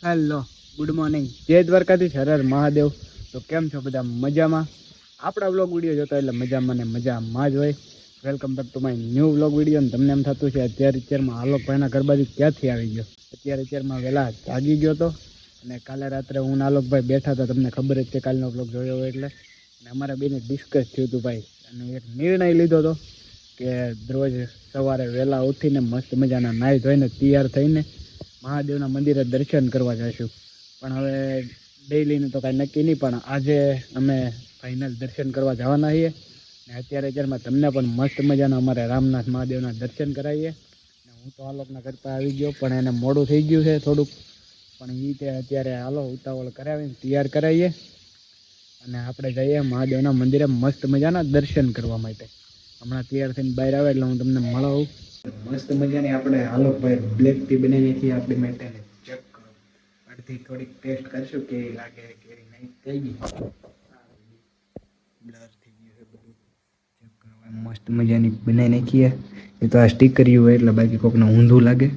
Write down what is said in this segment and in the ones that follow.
Hello, good morning, જય દ્વારકાધીશ, હર હર મહાદેવ. તો કેમ છો બધા? મજામાં? આપણા વ્લોગ વિડીયો જોતા એટલે મજામાં ને મજામાં જ હોય. Welcome back to my new vlog video. અને તમને એમ થતું છે અત્યારમાં આલોકભાઈના ઘર બાજુ ક્યાંથી આવી ગયો? અત્યારમાં વહેલા જાગી ગયો હતો. અને કાલે રાત્રે હું આલોકભાઈ બેઠા હતા, તમને ખબર જ છે કાલનો વ્લોગ જોયો હોય એટલે. અને અમારે બેને ડિસ્કસ થયું હતું ભાઈ, અને એક નિર્ણય લીધો હતો કે રોજ સવારે વહેલા ઉઠીને મસ્ત મજાના નાહી ધોઈને તૈયાર થઈને મહાદેવના મંદિરે દર્શન કરવા જઈશું. પણ હવે ડેઈલીનું તો કાંઈ નક્કી નહીં, પણ આજે અમે ફાઇનલ દર્શન કરવા જવાના છીએ. ને અત્યારમાં તમને પણ મસ્ત મજાના અમારે રામનાથ મહાદેવના દર્શન કરાવીએ. ને હું તો આલોકના ઘર પર આવી ગયો, પણ એને મોડું થઈ ગયું છે થોડુંક, પણ એ તે અત્યારે હાલો ઉતાવળ કરાવીને તૈયાર કરાવીએ અને આપણે જઈએ મહાદેવના મંદિરે મસ્ત મજાના દર્શન કરવા માટે. હમણાં તૈયાર થઈને બહાર આવે એટલે હું તમને મળાવું. મસ્ત મજાની આપણે આલોકભાઈ બ્લેક ટી બનાવીએ છીએ આપણી માટે. ચેક કરો, અડધી થોડીક ટેસ્ટ કરશું કેવી લાગે કેવી નહીં. થઈ ગઈ, બ્લર થઈ ગયું છે બધું. ચેક કરો, મસ્ત મજાની બનાવી નાખીએ. એ તો આ સ્ટીકર હોય એટલે બાકી કોકને ઊંધું લાગે.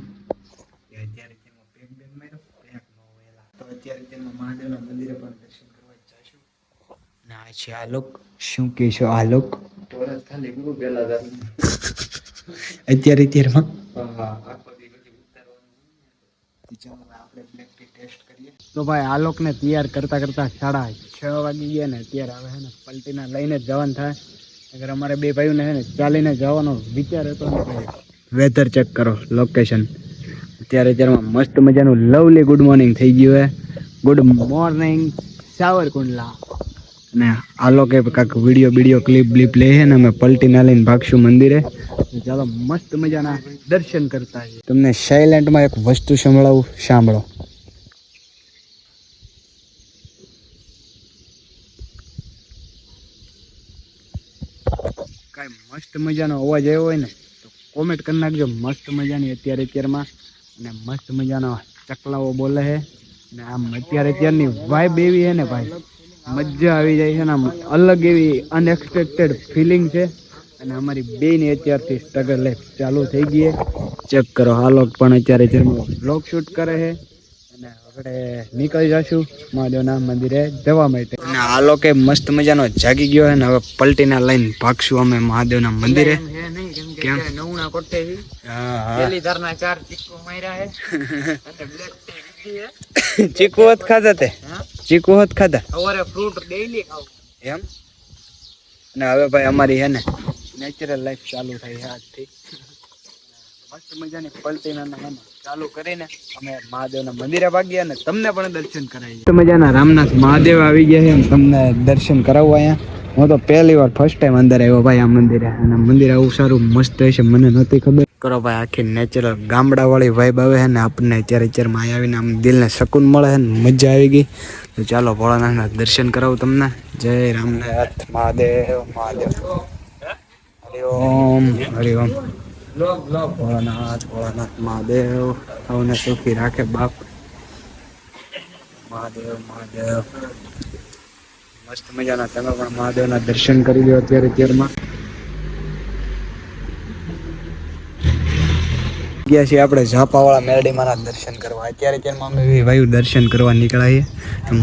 અત્યારે તેમાં પેક બેક માર્યો, પેક ન હોયેલા તો અત્યારે તેમાં મહાદેવના મંદિરે પણ દર્શન કરવા જઈશું. ના છે આલોક, શું કહેશો આલોક? તોરસ ખાલી ગુરુ પેલા અત્યારમાં તો ભાઈ આલોકને તૈયાર કરતા 6:30 વાગી ગયા ને અત્યારે આવે છે ને પલટીના લઈને જ જવાનું થાય. અગર અમારે બે ભાઈઓને છે ને ચાલીને જવાનો વિચાર હતો ને ભાઈ. વેધર ચેક કરો, લોકેશન અત્યારમાં મસ્ત મજાનું લવલી ગુડ મોર્નિંગ થઈ ગયું હે. Good morning Savarkundla. અને આલોકે કાંઈક વિડીયો ક્લિપ લે છે ને અમે પલટીના લઈને ભાગશું મંદિરે. ચાલો મસ્ત મજાના દર્શન કરતા આવીએ. તમને સાયલેન્ટમાં એક વસ્તુ સંભળાવું, સાંભળો. કાંઈ મસ્ત મજાનો અવાજ આવ્યો હોય ને તો કોમેન્ટ કરી નાખજો. મસ્ત મજાની અત્યારમાં અને મસ્ત મજાનો ચકલાઓ બોલે છે. ને આમ અત્યારની વાઇબ એવી છે ને ભાઈ, મજા આવી જાય છે ને. આમ અલગ એવી અનએક્સપેક્ટેડ ફિલિંગ છે. અને અમારી બેની અત્યારથી સ્ટ્રગલ લાઈફ ચાલુ થઈ ગઈ. ચેક કરો, આલોક પણ અત્યારે વ્લોગ શૂટ કરે છે. અને આપણે નીકળી જશું મહાદેવના મંદિરે જવા માટે. અને આલોકે મસ્ત મજાનો જાગી ગયો છે ને હવે પલટીના લઈને ભાગશું અમે મહાદેવના મંદિરે. કેમ નવણા કોઠે પેલી ધારના 4 ચીકુ માર્યા છે અને બ્લેક ટી પીધી છે. ચીકુ હોત ખાધા તે? ચીકુ હોત ખાધા? સવારે ફ્રૂટ ડેઈલી ખાવ એમ. અને હવે ભાઈ અમારી હે ને નેચરલ લાઈફ ચાલુ થઈ છે આજથી. મસ્ત મજાની પલટીના ચાલુ કરીને અમે મહાદેવના મંદિરે ભાગ્યા ને તમને પણ દર્શન કરાવીએ. મસ્ત મજાના રામનાથ મહાદેવ આવી ગયા છે, તમને દર્શન કરાવવા અહીંયા. હું તો પહેલી વાર ફર્સ્ટ ટાઈમ અંદર આવ્યો ભાઈ આ મંદિરે. અને મંદિર આવું સારું મસ્ત હશે મને નહોતી ખબર. કરો ભાઈ, આખી નેચરલ ગામડાવાળી વાઇબ આવે છે ને આપણને અત્યારમાં અહીં આવીને આમ દિલને શકૂન મળે છે ને મજા આવી ગઈ. તો ચાલો ભોળાનાથના દર્શન કરાવું તમને. જય રામનાથ મહાદેવ મહાદેવ. હરિઓમ હરિઓમ. ભોળાનાથ મહાદેવ સૌને સુખી રાખે બાપ. મહાદેવ મહાદેવ. મસ્ત મજાના તમે પણ મહાદેવના દર્શન કરી લો અત્યારમાં. ગયા છીએ આપણે ઝાપાવાળા મેરડીમાંના દર્શન કરવા. અત્યારમાં અમે વાયુ દર્શન કરવા નીકળાઈએ.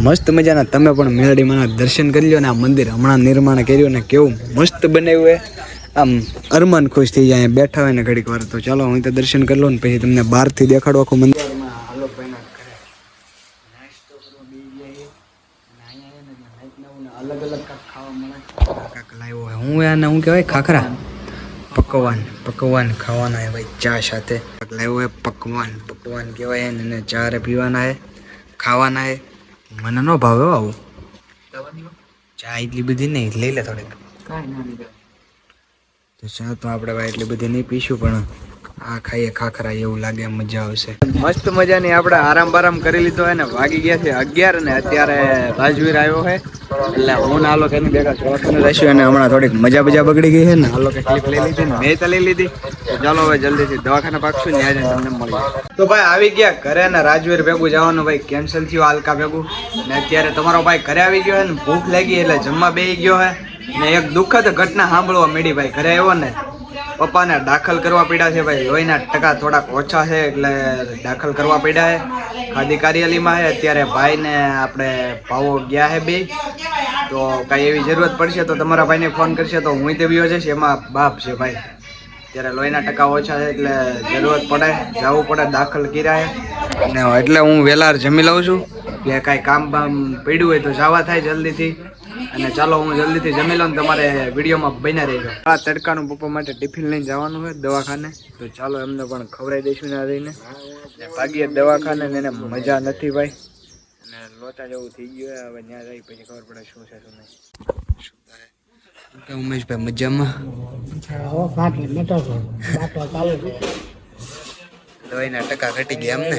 મસ્ત મજાના તમે પણ મેરડીમાંના દર્શન કરી લો. ને આ મંદિર હમણાં નિર્માણ કર્યું ને કેવું મસ્ત બનાવ્યું હે. આમ અરમાન ખુશ થઈ જાય બેઠા હોય ને ઘડીક વાર. તો ચાલો હું તો દર્શન કરી લો ને પછી તમને બહારથી દેખાડો આખું મંદિર. આલોકભાઈના ઘરે નાસ્તો કરવા બેસી ગયા. અલગ અલગ કાંક ખાવા મળે. કાંક લાવ્યો હોય હું એને શું કહેવાય, ખાખરા પકવાન ખાવાના હે ભાઈ ચા સાથે. લાવ્યો હે પકવાન કહેવાય ને ચા રે પીવાના હે, ખાવાના હે. મને ન ભાવે આવું ચા એટલી બધી નહીં, લઈ લે થોડીક. તો ચા તો આપણે ભાઈ એટલી બધી નહીં પીશું, પણ આ ખાઈએ ખાખરા એવું લાગે મજા આવશે. મસ્ત મજાની આપણે આરામ કરી લીધો હે ને વાગી ગયા છે 11 ને અત્યારે રાજવીર આવ્યો છે એટલે હું ને આલોક એની ભેગા જોવાનું રહીશું. અને હમણાં થોડીક મજા બગડી ગઈ છે ને આલોકે ક્લિપ લઈ લીધી ને મેં તો લઈ લીધી. તો ચાલો હવે જલ્દીથી દવાખાને પાકશું ને આજે તમને મળીએ. તો ભાઈ આવી ગયા ઘરે ને રાજવીર ભેગું જવાનું ભાઈ કેન્સલ થયું હાલકા ભેગું. ને અત્યારે તમારો ભાઈ ઘરે આવી ગયો છે ને ભૂખ લાગી એટલે જમવા બેસી ગયો છે. ને એક દુઃખદ ઘટના સાંભળવા મળી ભાઈ ઘરે આવ્યો ને પપ્પાને દાખલ કરવા પડ્યા છે ભાઈ. લોહીના ટકા થોડાક ઓછા છે એટલે દાખલ કરવા પડ્યા છે ખાદી કાર્યાલયમાં. છે અત્યારે ભાઈને આપણે ભાવો ગયા છે બે, તો કાંઈ એવી જરૂરત પડશે તો તમારા ભાઈને ફોન કરશે તો હું તે બી જઈશ. એમાં બાપ છે ભાઈ, ત્યારે લોહીના ટકા ઓછા છે એટલે જરૂરત પડે, જવું પડે, દાખલ કર્યા છે ને એટલે હું વહેલા જમી લઉં છું કે કાંઈ કામ બામ પડ્યું હોય તો જવા થાય જલ્દીથી. અને ચાલો હું જલ્દીથી જમી લઉં, તમારે વિડીયોમાં બન્યા રહેજો. આ તડકાનું પપ્પા માટે ટિફિન લઈને જવાનું હોય દવાખાને, તો ચાલો એમને પણ ખવડાવી દઈશું ને રહીને. ભાગીએ દવાખાને ને એને મજા નથી ભાઈ, અને લોચા જેવું થઈ ગયું. હવે ત્યાં જઈ પછી ખબર પડે શું છે શું નહીં. ઉમેશભાઈ મજામાં? દવાઈના ટકા ઘટી ગયા એમને?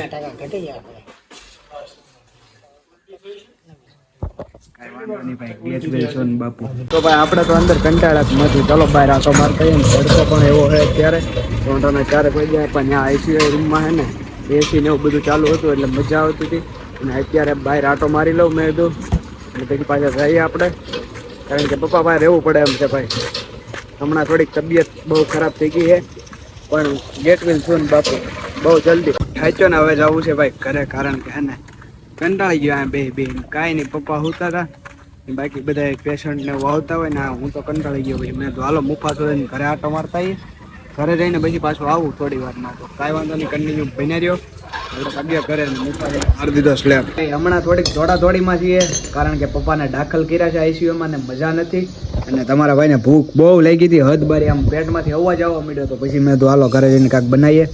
બાપુ તો ભાઈ આપણે તો અંદર કંટાળા જ નથી. ચાલો બહાર આટો મારતા ને, તડકો પણ એવો છે અત્યારે. તો તમે 4 વાગ્યા પણ ત્યાં આઈસીયુ રૂમમાં છે ને એસી ને એવું બધું ચાલુ હતું એટલે મજા આવતી હતી. અને અત્યારે બહાર આટો મારી લઉં મેં કીધું, અને પછી પાછા જઈએ આપણે, કારણ કે પપ્પા ભાઈ રહેવું પડે એમ છે ભાઈ. હમણાં થોડીક તબિયત બહુ ખરાબ થઈ ગઈ છે, પણ ગેટ વિલ સૂન બાપુ, બહુ જલ્દી થાચ્યો ને હવે જવું છે ભાઈ ઘરે, કારણ કે હે ને કંટાળી ગયો. બે કાંઈ નહીં, પપ્પા હોતા હતા, બાકી બધા પેશન્ટ ને વાવતા હોય ને, હું તો કંટાળી ગયો ભાઈ. મેં તો હાલો મુફાસો ઘરે આટો મારતા આવીએ, ઘરે જઈને પછી પાછું આવું થોડી વારમાં. તો કાંઈ વાંધો નહીં, કન્ટિન્યુ બન્યા રહ્યો. આપણે ઘરે મારી દીધો સ્લેબ. હમણાં થોડીક દોડાદોડીમાં છીએ, કારણ કે પપ્પાને દાખલ કર્યા છે આઈસીયુમાં ને મજા નથી. અને તમારા ભાઈને ભૂખ બહુ લાગી હતી, હદ બારી, આમ પેટમાંથી અવાજ આવવા માંડ્યો. તો પછી મેં તો હાલો ઘરે જઈને કાંઈક બનાવીએ.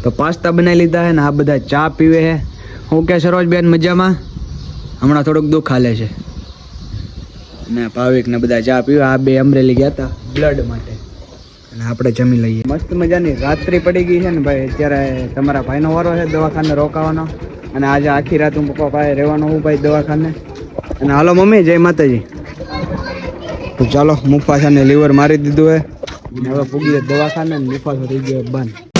તો પાસ્તા બનાવી લીધા છે ને આ બધા ચા પીવે છે. હું કે સરોજબેન મજામાં? હમણાં થોડુંક દુઃખ હાલે છે ને ભાવિક ને બધા ચા પીવા. આ બે અમરેલી ગયા હતા બ્લડ માટે, અને આપણે જમી લઈએ. મસ્ત મજાની રાત્રિ પડી ગઈ છે ને ભાઈ. અત્યારે તમારા ભાઈનો વારો છે દવાખાને રોકાવાનો, અને આજે આખી રાત હું પપ્પા પાસે રહેવાનો હું ભાઈ દવાખાને. અને હાલો મમ્મી, જય માતાજી. તો ચાલો મુફાસાને લીવર મારી દીધું હે, હવે પૂગીએ દવાખાને. મુફાસો થઈ ગયો બંધ.